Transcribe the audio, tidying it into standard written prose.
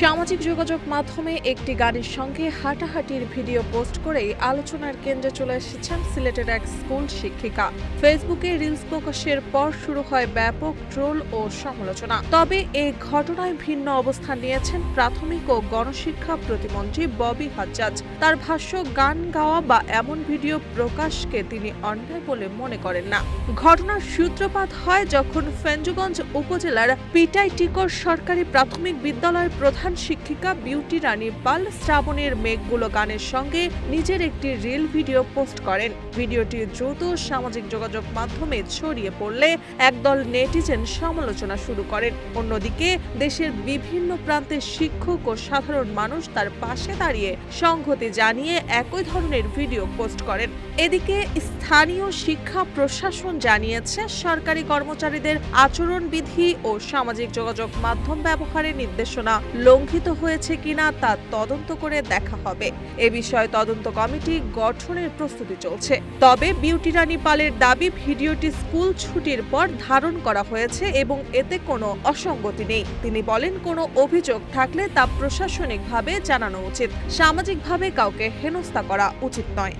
সামাজিক যোগাযোগ মাধ্যমে একটি গাড়ির সঙ্গে হাঁটাহাঁটির ভিডিও পোস্ট করেই আলোচনার কেন্দ্রে চলে এসেছেন সিলেটের এক স্কুল শিক্ষিকা। ফেসবুকে রিলস প্রকাশের পর শুরু হয় ব্যাপক ট্রোল ও সমালোচনা। তবে এই ঘটনায় ভিন্ন অবস্থান নিয়েছেন প্রাথমিক ও গণশিক্ষা প্রতিমন্ত্রী ববি হাজ্জাজ। তার ভাষ্য, গান গাওয়া বা এমন ভিডিও প্রকাশকে তিনি অন্যায় বলে মনে করেন না। ঘটনার সূত্রপাত হয় যখন ফেঞ্চুগঞ্জ উপজেলার পিটাইটিকর সরকারি প্রাথমিক বিদ্যালয়ের প্রধান শিক্ষিকা বিউটি রানী পাল শ্রাবণের মেঘগুলো গানের সঙ্গে নিজের একটি রিল ভিডিও পোস্ট করেন। ভিডিওটি দ্রুত সামাজিক যোগাযোগ মাধ্যমে ছড়িয়ে পড়লে একদল নেটিজেন সমালোচনা শুরু করেন। অন্যদিকে দেশের বিভিন্ন প্রান্তের শিক্ষক ও সাধারণ মানুষ তার পাশে দাঁড়িয়ে সংহতি জানিয়ে একই ধরনের ভিডিও পোস্ট করেন। এদিকে স্থানীয় শিক্ষা প্রশাসন জানিয়েছে, সরকারি কর্মচারীদের আচরণবিধি ও সামাজিক যোগাযোগ মাধ্যম ব্যবহারের নির্দেশনা লঙ্ঘিত হয়েছে কিনা তা তদন্ত করে দেখা হবে। এ বিষয়ে তদন্ত কমিটি গঠনের প্রস্তুতি চলছে। তবে বিউটি রানী পালের দাবি, ভিডিওটি স্কুল ছুটির পর ধারণ করা হয়েছে এবং এতে কোনো অসঙ্গতি নেই। তিনি বলেন, কোনো অভিযোগ থাকলে তা প্রশাসনিকভাবে জানানো উচিত, সামাজিকভাবে কাউকে হেনস্থা করা উচিত নয়।